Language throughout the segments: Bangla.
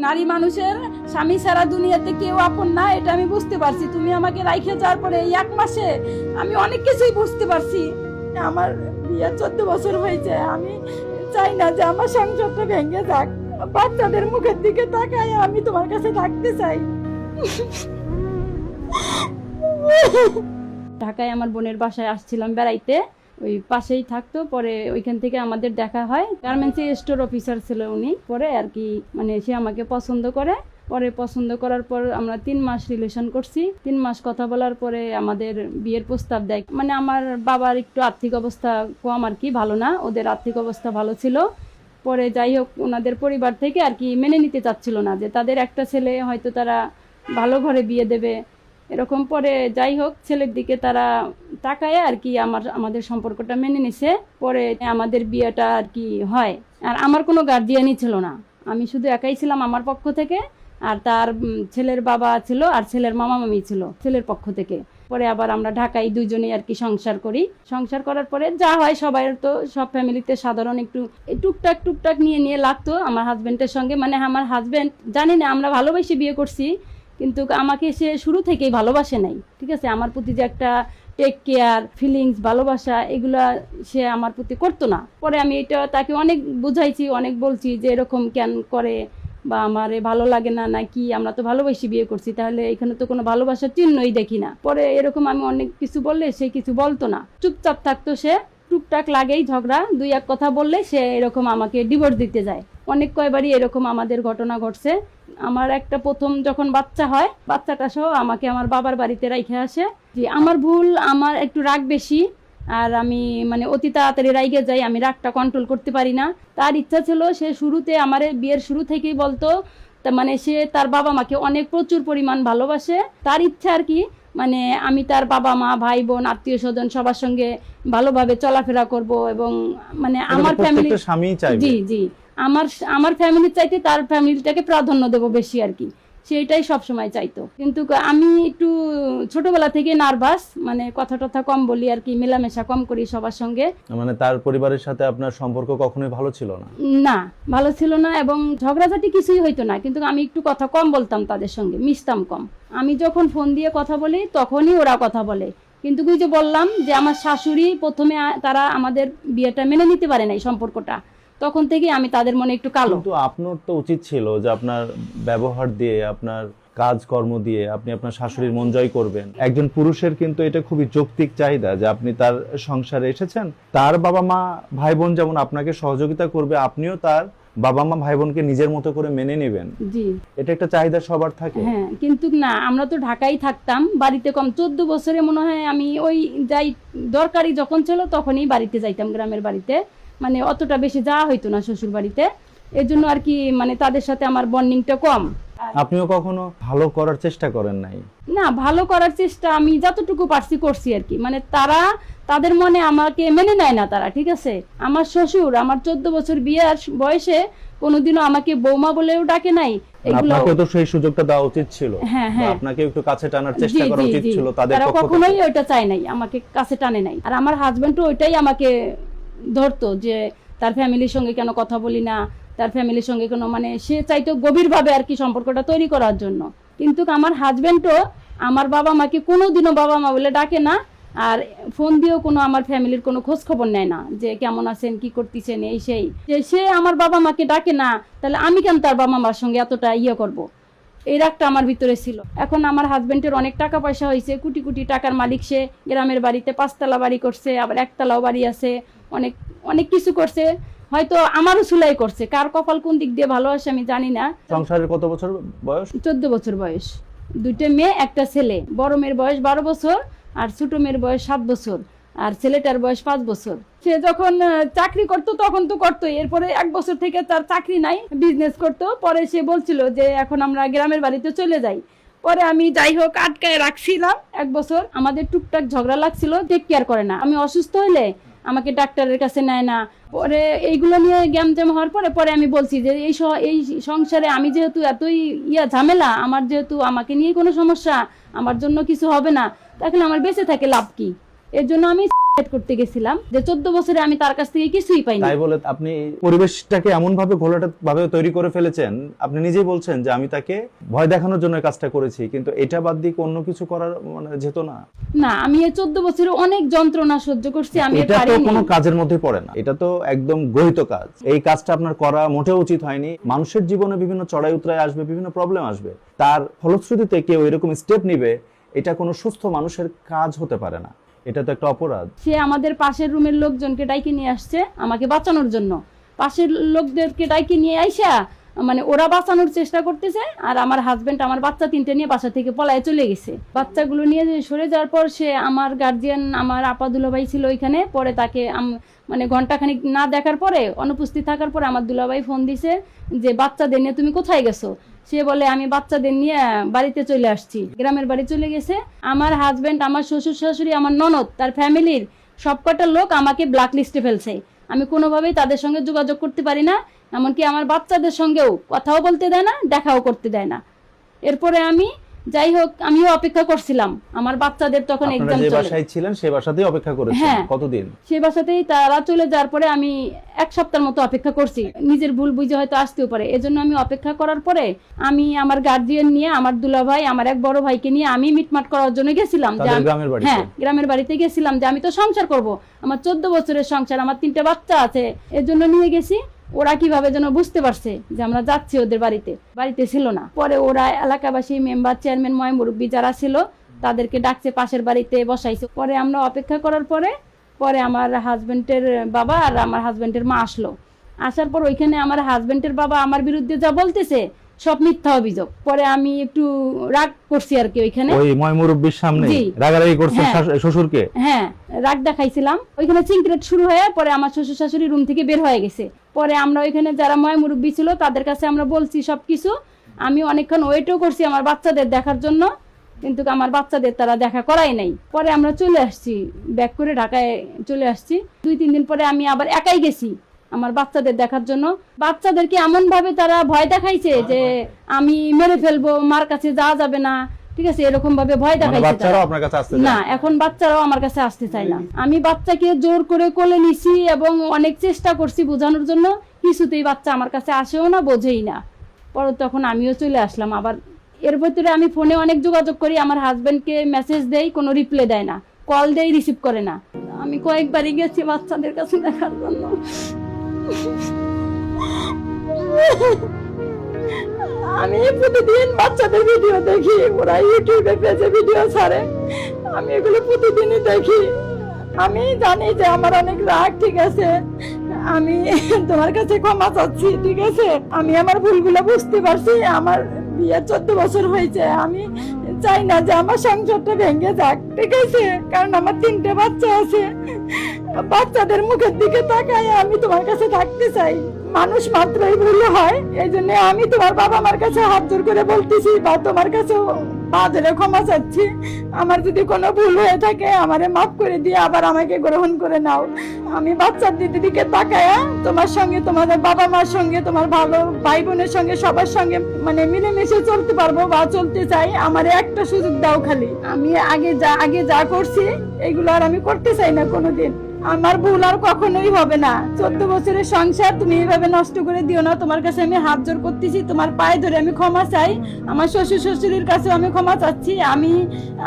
নারী মানুষের স্বামী ছাড়া দুনিয়াতে কেউ আপন না, এটা আমি বুঝতে পারছি। তুমি আমাকে রাইখে যাওয়ার পরে এই 1 মাসে আমি অনেক কিছুই বুঝতে পারছি। আমার বিয়ে 14 বছর হয়েছে, আমি চাই না যে আমার সংসারটা ভেঙে যাক। বাচ্চাদের মুখের দিকে তাকায় আমি তোমার কাছে থাকতে চাই। ঢাকায় আমার বোনের বাসায় আসছিলাম বেড়াইতে, ওই পাশেই থাকতো। পরে ওইখান থেকে আমাদের দেখা হয়। গার্মেন্টসে স্টোর অফিসার ছিল উনি। পরে আর কি মানে সে আমাকে পছন্দ করে। পরে পছন্দ করার পর আমরা 3 মাস রিলেশন করছি। 3 মাস কথা বলার পরে আমাদের বিয়ের প্রস্তাব দেয়। মানে আমার বাবার একটু আর্থিক অবস্থা কম আর কি, ভালো না, ওদের আর্থিক অবস্থা ভালো ছিল। পরে যাই হোক ওনাদের পরিবার থেকে আর কি মেনে নিতে চাচ্ছিল না যে তাদের একটা ছেলে হয়তো তারা ভালো ঘরে বিয়ে দেবে এরকম। পরে যাই হোক ছেলের দিকে তারা তাকায় আর কি আমাদের সম্পর্কটা মেনে নিছে। পরে আমাদের বিয়েটা আর কি হয়। আর আমার কোনো গার্জিয়ানই ছিল না, আমি শুধু একাই ছিলাম আমার পক্ষ থেকে। আর তার ছেলের বাবা ছিল আর ছেলের মামা মামি ছিল ছেলের পক্ষ থেকে। পরে আবার আমরা ঢাকায় দুইজনেই আর কি সংসার করি। সংসার করার পরে যা হয় সবাই তো সব ফ্যামিলিতে সাধারণ একটু টুকটাক নিয়ে লাগতো আমার হাজবেন্ডের সঙ্গে। মানে আমার হাজবেন্ড জানি না আমরা ভালোবেসে বিয়ে করছি, কিন্তু আমাকে সে শুরু থেকেই ভালোবাসে নাই, ঠিক আছে। আমার প্রতি যে একটা টেক কেয়ার ফিলিংস ভালোবাসা এগুলা সে আমার প্রতি করতো না। পরে আমি এটা তাকে অনেক বুঝাইছি, অনেক বলছি যে এরকম কেন করে বা আমারে ভালো লাগে না নাকি, আমরা তো ভালোবাসি বিয়ে করছি, তাহলে এখানে তো কোনো ভালোবাসার চিহ্নই দেখি না। পরে এরকম আমি অনেক কিছু বললে সে কিছু বলতো না, চুপচাপ থাকতো। সে টুকটাক লাগেই ঝগড়া, 2-1 কথা বললে সে এরকম আমাকে ডিভোর্স দিতে যায়। অনেক কয়বারই এরকম আমাদের ঘটনা ঘটছে। আমার একটা প্রথম যখন বাচ্চা হয়, বাচ্চাটা সহ আমাকে আমার বাবার বাড়িতে রাইখে আসে। যে আমার ভুল, আমার একটু রাগ বেশি, আর আমি মানে অতি তাড়াতাড়ি রাইগে যাই, আমি রাগটা কন্ট্রোল করতে পারি না। তার ইচ্ছা ছিল সে শুরুতে আমার বিয়ের শুরু থেকেই বলতো, মানে সে তার বাবা মাকে অনেক প্রচুর পরিমাণ ভালোবাসে। তার ইচ্ছা আর কি মানে আমি তার বাবা মা ভাই বোন আত্মীয় স্বজন সবার সঙ্গে ভালোভাবে চলাফেরা করব এবং মানে আমার ফ্যামিলি জি জি আমার ফ্যামিলির চাইতে তার ফ্যামিলিটাকে প্রাধান্য দেব বেশি আর কি, সেটাই সবসময় চাইতো। কিন্তু আমি একটু ছোটবেলা থেকে নার্ভাস, মানে কথা টথা কম বলি আর কি, মেলামেশা কম করি সবার সঙ্গে। মানে তার পরিবারের সাথে আপনার সম্পর্ক কখনোই ভালো ছিল না? না, ভালো ছিল না এবং ঝগড়াঝাটি কিছুই হইতো না, কিন্তু আমি একটু কথা কম বলতাম, তাদের সঙ্গে মিশতাম কম। আমি যখন ফোন দিয়ে কথা বলি তখনই ওরা কথা বলে। কিন্তু ওই যে বললাম যে আমার শাশুড়ি প্রথমে তারা আমাদের বিয়েটা মেনে নিতে পারে নাই, সম্পর্কটা, তখন থেকে আমি তাদের মনে একটু কালো। কিন্তু আপনার তো উচিত ছিল যে আপনার ব্যবহার দিয়ে আপনার কাজকর্ম দিয়ে আপনি আপনার শাশুড়ির মন জয় করবেন। একজন পুরুষের কিন্তু এটা খুবই যৌক্তিক চাহিদা যে আপনি তার সংসারে এসেছেন, তার বাবা মা ভাই বোন যেমন আপনাকে সহযোগিতা করবে, আপনিও তার বাবা মা ভাই বোনকে নিজের মতো করে মেনে নেবেন। জি, এটা একটা চাহিদা সবার থাকে। হ্যাঁ, কিন্তু না, আমরা তো ঢাকায় থাকতাম, বাড়িতে কম। 14 বছরে মনে হয় আমি ওই যাই দরকারি যখন ছিল তখনই বাড়িতে যাইতাম, গ্রামের বাড়িতে, মানে অতটা বেশি যাওয়া হইতো না শ্বশুর বাড়িতে। এর জন্য আর কি মানে তাদের সাথে আমার বন্ডিংটা কম। আপনিও কখনো ভালো করার চেষ্টা করেন নাই? না, ভালো করার চেষ্টা আমি যতটুকু পারছি করছি আর কি। মানে তারা তাদের মনে আমাকে মেনে নেয় না তারা, ঠিক আছে। আমার শ্বশুর আমার 14 বছর বিয়ের বয়সে কোনোদিনও আমাকে বৌমা বলেও ডাকে নাই। আপনাকে তো সেই সুযোগটা দেওয়া উচিত ছিল। হ্যাঁ হ্যাঁ, আপনাকে একটু কাছে টানার চেষ্টা করা উচিত ছিল তাদের পক্ষ থেকে। তারা কখনোই ওইটা চায় নাই, আমাকে কাছে টানে নাই। আর আমার হাজবেন্ডও ওইটাই আমাকে ধরতো যে তার ফ্যামিলির সঙ্গে কেন কথা বলি না, তার ফ্যামিলির সঙ্গে কোনো মানে সে চাইতো গভীরভাবে আর কি সম্পর্কটা তৈরি করার জন্য। কিন্তু আমার হাজবেন্ডও আমার বাবা মাকে কোনোদিনও বাবা মা বলে ডাকে না, আর ফোন দিয়েও কোনো আমার ফ্যামিলির কোনো খোঁজ খবর নেয় না যে কেমন আছেন কি করতেছেন এই সেই। যে সে আমার বাবা মাকে ডাকে না, তাহলে আমি কেন তার বাবা মার সঙ্গে এতটা করব, এই রাগটা আমার ভিতরে ছিল। এখন আমার হাজবেন্ডের অনেক টাকা পয়সা হয়েছে, কোটি কোটি টাকার মালিক সে। গ্রামের বাড়িতে 5 তলা বাড়ি করছে, আবার 1 তলাও বাড়ি আছে, অনেক অনেক কিছু করছে। হয়তো আমারও সুলাই করছে, কার কপাল কোন দিক দিয়ে ভালো আসে আমি জানি না। সংসারের কত বছর বয়স? 14 বছর বয়স, 2টা মেয়ে 1টা ছেলে। বড় মেয়ের বয়স 12 বছর আর ছোট মেয়ের বয়স 7 বছর, আর ছেলেটার বয়স 5 বছর। সে যখন চাকরি করতো তখন তো করতো, এরপরে 1 বছর থেকে তার চাকরি নাই, বিজনেস করতো। পরে সে বলছিল যে এখন আমরা গ্রামের বাড়িতে চলে যাই। পরে আমি যাই হোক আটকায় রাখছিলাম 1 বছর। আমাদের টুকটাক ঝগড়া লাগছিল, টেক কেয়ার করে না। আমি অসুস্থ হইলে আমাকে ডাক্তারের কাছে নেয় না। পরে এইগুলো নিয়ে গ্যামজাম হওয়ার পরে আমি বলছি যে এই সংসারে আমি যেহেতু এতই ঝামেলা, আমার যেহেতু আমাকে নিয়ে কোনো সমস্যা, আমার জন্য কিছু হবে না, তাহলে আমার বেঁচে থাকে লাভ কি? এর জন্য আমি করতে গেছিলাম, যে 14 বছরে আমি তার কাছ থেকে কিছুই পাইনি। তাই বলে আপনি পরিবেশটাকে এমন ভাবে ঘোলাটে ভাবে তৈরি করে ফেলেছেন, আপনি নিজেই বলছেন যে আমি তাকে ভয় দেখানোর জন্য কাজটা করেছি, কিন্তু এটা বাদ দিয়ে অন্য কিছু করার মানে যেত না? না, আমি এই 14 বছরে অনেক যন্ত্রণা সহ্য করছি, আমি এটা তো পারিনি। কোনো কাজের মধ্যে পড়ে না, এটা তো একদম গহিত কাজ। এই কাজটা আপনার করা মোটেও উচিত হয়নি। মানুষের জীবনে বিভিন্ন চড়াই উতরাই আসবে, বিভিন্ন প্রবলেম আসবে, তার ফলশ্রুতিতে কেউ এরকম স্টেপ নিবে, এটা কোনো সুস্থ মানুষের কাজ হতে পারে না। এটা তো একটা অপরাধ। সে আমাদের পাশের রুমের লোকজনকে ডাইকে নিয়ে আসছে আমাকে বাঁচানোর জন্য। পাশের লোকদেরকে ডাইকে নিয়ে আইসা মানে ওরা বাঁচানোর চেষ্টা করতেছে, আর আমার হাজবেন্ড আমার বাচ্চা 3টে নিয়ে বাসা থেকে পলায় চলে গেছে। বাচ্চাগুলো নিয়ে সরে যাওয়ার পর সে আমার গার্জিয়ান, আমার আপা দুলাভাই ছিল ওইখানে, পরে তাকে মানে ঘন্টাখানিক না দেখার পরে, অনুপস্থিত থাকার পরে আমার দুলাভাই ফোন দিছে যে বাচ্চাদের নিয়ে তুমি কোথায় গেছো? সে বলে আমি বাচ্চাদের নিয়ে বাড়িতে চলে আসছি, গ্রামের বাড়ি চলে গেছে। আমার হাজবেন্ড, আমার শ্বশুর শাশুড়ি, আমার ননদ, তার ফ্যামিলির সবকটা লোক আমাকে ব্ল্যাক লিস্টে ফেলছে। আমি কোনোভাবেই তাদের সঙ্গে যোগাযোগ করতে পারি না, এমনকি আমার বাচ্চাদের সঙ্গেও কথাও বলতে দেয় না, দেখাও করতে দেয় না। এরপরে আমি যাই হোক আমিও অপেক্ষা করছিলাম, আমার বাচ্চাদের তখন আপনারা এক্সাম যে চলে। বাসায় ছিলেন সেই বাসাতেই অপেক্ষা করেছেন হ্যাঁ। কতদিন? সে বাসাতেই তারা চলে যাওয়ার পরে আমি 1 সপ্তাহের মতো অপেক্ষা করছি। নিজের ভুল বুঝে হয়তো আসতেও পারে, এজন্য আমি অপেক্ষা করার পরে আমি আমার গার্জিয়ান নিয়ে, আমার দুলাভাই, আমার এক বড় ভাইকে নিয়ে আমি মিটমাট করার জন্য গেছিলাম। তাদের গ্রামের বাড়িতে? হ্যাঁ, গ্রামের বাড়িতে গেছিলাম যে আমি তো সংসার করব, আমার 14 বছরের সংসার, আমার 3টে বাচ্চা আছে, এজন্য নিয়ে গেছি। ওরা কিভাবে যেন বুঝতে পারছে যে আমরা যাচ্ছি ওদের বাড়িতে ছিল না। পরে ওরা এলাকাবাসী, মেম্বার, চেয়ারম্যান, ময় মুরব্বী যারা ছিল তাদেরকে ডাকছে, পাশের বাড়িতে বসাইছে। পরে আমরা অপেক্ষা করার পরে আমার হাজবেন্ডের বাবা আর আমার হাজবেন্ডের মা আসলো। আসার পর ওইখানে আমার হাজবেন্ডের বাবা আমার বিরুদ্ধে যা বলতেছে সব মিথ্যা অভিযোগ। পরে আমি একটু রাগ করছি আর কি, ওইখানে ওই ময় মুরব্বির সামনে জি। রাগারাগি করছেন হ্যাঁ। শ্বশুরকে? হ্যাঁ, রাগ দেখাইছিলাম। ওইখানে চিংক্রেট শুরু হয়ে পরে আমার শ্বশুর শাশুড়ি রুম থেকে বের হয়ে গেছে। পরে আমরা ওইখানে যারা ময় মুরব্বী ছিল তাদের কাছে আমরা বলছি সবকিছু। আমি অনেকক্ষণ ওয়েটও করছি আমার বাচ্চাদের দেখার জন্য, কিন্তু আমার বাচ্চাদের তারা দেখা করাই নাই। পরে আমরা চলে আসছি, ব্যাক করে ঢাকায় চলে আসছি। 2-3 দিন পরে আমি আবার একাই গেছি আমার বাচ্চাদের দেখার জন্য। বাচ্চাদেরকে এমন ভাবে তারা ভয় দেখাইছে যে আমি মেরে ফেলবো, মার কাছে যাওয়া যাবে না, ঠিক আছে, এরকম ভাবে ভয় মানে দেখাইছে বাচ্চারাও তারা। আপনার কাছে আসতে না, চায়? এখন বাচ্চারাও আমার কাছে আসতে চায় না। আমি বাচ্চাকে জোর করে কোলে নিছি এবং অনেক চেষ্টা করছি বোঝানোর জন্য, কিছুতেই বাচ্চা আমার কাছে আসেও না, বোঝেই না। পরে তখন আমিও চলে আসলাম। আবার এর ভিতরে আমি ফোনে অনেক যোগাযোগ করি, আমার হাজবেন্ডকে মেসেজ দেই, কোনো রিপ্লাই দেয় না, কল দেই, রিসিভ করে না। আমি কয়েকবারই গেছি বাচ্চাদের কাছে দেখার জন্য। আমি প্রতিদিন বাচ্চাদের ভিডিও দেখি, ওরা ইউটিউবে পেজে ভিডিও ছাড়ে, আমি এগুলো প্রতিদিনই দেখি। আমি জানি যে আমার অনেক রাগ, ঠিক আছে, আমি তোমার কাছে ক্ষমা চাচ্ছি, ঠিক আছে, আমি আমার ভুলগুলো বুঝতে পারছি। আমার বিয়ে 14 বছর হয়েছে, আমি চাই না যে আমার সংসারটা ভেঙে যাক, ঠিক আছে, কারণ আমার 3টে বাচ্চা আছে। বাচ্চাদের মুখের দিকে তাকায় আমি তোমার কাছে থাকতে চাই। মানুষ মাত্রই ভুল হয়, এই জন্য আমি তোমার বাবা মার কাছে হাত জোর করে বলতেছি, বা তোমার কাছে পা ধরে ক্ষমা চাচ্ছি। আমার যদি কোনো ভুল হয়ে থাকে আমারে মাফ করে দিয়ে আবার আমাকে গ্রহণ করে নাও। আমি বাচ্চার দিদিকে তাকায়া তোমার সঙ্গে, তোমাদের বাবা মার সঙ্গে, তোমার ভালো ভাই বোনের সঙ্গে, সবার সঙ্গে মানে মিলেমিশে চলতে পারবো বা চলতে চাই। আমারে একটা সুযোগ দাও খালি। আমি আগে যা করছি এগুলো আর আমি করতে চাই না কোনোদিন। আমার ভুল আর কখনোই হবে না। 14 বছরের সংসার তুমি এইভাবে নষ্ট করে দিও না। তোমার কাছে আমি হাত জোর করতেছি, তোমার পায়ে ধরে আমি ক্ষমা চাই। আমার শ্বশুর শাশুড়ির কাছেও আমি ক্ষমা চাচ্ছি।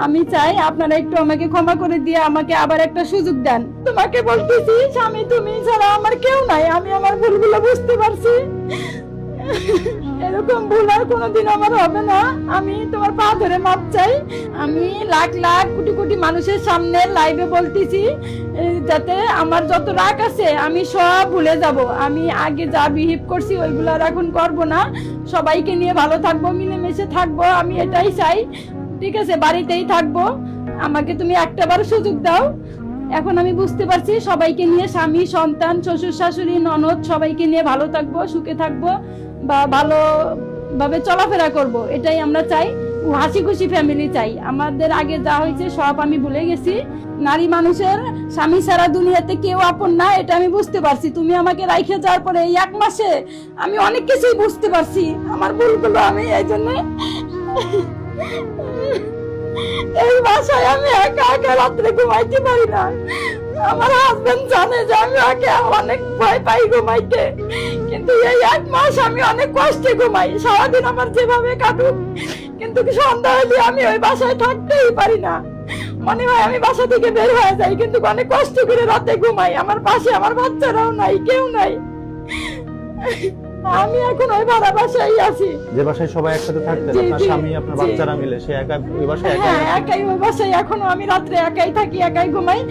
আমি চাই আপনারা একটু আমাকে ক্ষমা করে দিয়ে আমাকে আবার একটা সুযোগ দেন। তোমাকে বলতেছি, স্বামী তুমি ছাড়া আমার কেউ নাই। আমি আমার ভুলগুলো বুঝতে পারছি, এরকম ভুল আর কোনোদিন আমার হবে না। আমি তোমার পা ধরে মাপ চাই। আমি লাখ লাখ কোটি কোটি মানুষের সামনে লাইভে বলতেছি, যাতে আমার যত রাগ আছে আমি সব ভুলে যাব। আমি আগে যা বিহেভ করছি ওইগুলো আর এখন করবো না। সবাইকে নিয়ে ভালো থাকবো, মিলেমিশে থাকবো, আমি এটাই চাই, ঠিক আছে, বাড়িতেই থাকবো। আমাকে তুমি একটাবার সুযোগ দাও। এখন আমি বুঝতে পারছি সবাইকে নিয়ে, স্বামী, সন্তান, শ্বশুর শাশুড়ি, ননদ, সবাইকে নিয়ে ভালো থাকবো, সুখে থাকবো, বা ভালো ভাবে চলাফেরা করব, এটাই আমরা চাই। হাসি খুশি ফ্যামিলি চাই। আমাদের আগে যা হয়েছে সব আমি ভুলে গেছি। নারী মানুষের স্বামী ছাড়া দুনিয়াতে কেউ আপন না, এটা আমি বুঝতে পারছি। তুমি আমাকে রাইখে যাওয়ার পরে এই 1 মাসে আমি অনেক কিছুই বুঝতে পারছি, আমার ভুলগুলো। আমি এই জন্য এই বাসায় আমি একা একা রাত্রে ঘুমাইতে পারি না। আমার হাজবেন্ড জানে যে আমি ওকে অনেক ভয় পাই ঘুমাইতে, কিন্তু এই 1 মাস আমি অনেক কষ্টে ঘুমাই, সারাদিন আমার যেভাবে কাটুক, কিন্তু সন্ধ্যা হলে আমি ওই বাসায় থাকতেই পারি না। মনে হয় আমি বাসা থেকে বের হয়ে যাই, কিন্তু অনেক কষ্ট করে রাতে ঘুমাই। আমার পাশে আমার বাচ্চারাও নাই, কেউ নাই। আমি এখন ওই ভাড়া বাসায় আছি। যে বাসায় সবাই একসাথে থাকতেন, জি, আপনার জি, স্বামী আপনার জি। বাচ্চারা মিলে, সে একা ওই বাসায় একাই হ্যাঁ, আছে? একাই ওই বাসায় এখনো আমি রাত্রে একাই থাকি, একাই ঘুমাই।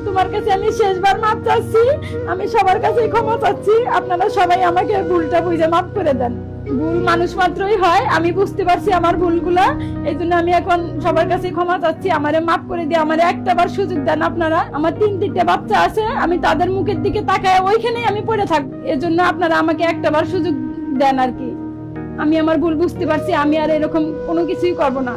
তোমার কাছে আমি শেষবার মাপ চাচ্ছি, আমি সবার কাছে ক্ষমা চাচ্ছি। আপনারা সবাই আমাকে ভুলটা বুঝে মাফ করে দেন। ভুল মানুষ মাত্রই হয়, আমি বুঝতে পারছি আমার ভুলগুলা, এই জন্য আমি এখন সবার কাছে ক্ষমা চাচ্ছি। আমারে মাফ করে দিয়ে আমারে একটাবার সুযোগ দেন আপনারা। আমার 3-3টে বাচ্চা আছে, আমি তাদের মুখের দিকে তাকায় ওইখানেই আমি পড়ে থাকবো। এজন্য আপনারা আমাকে একটাবার সুযোগ দেন আর কি। আমি আমার ভুল বুঝতে পারছি, আমি আর এরকম কোনো কিছুই করব না।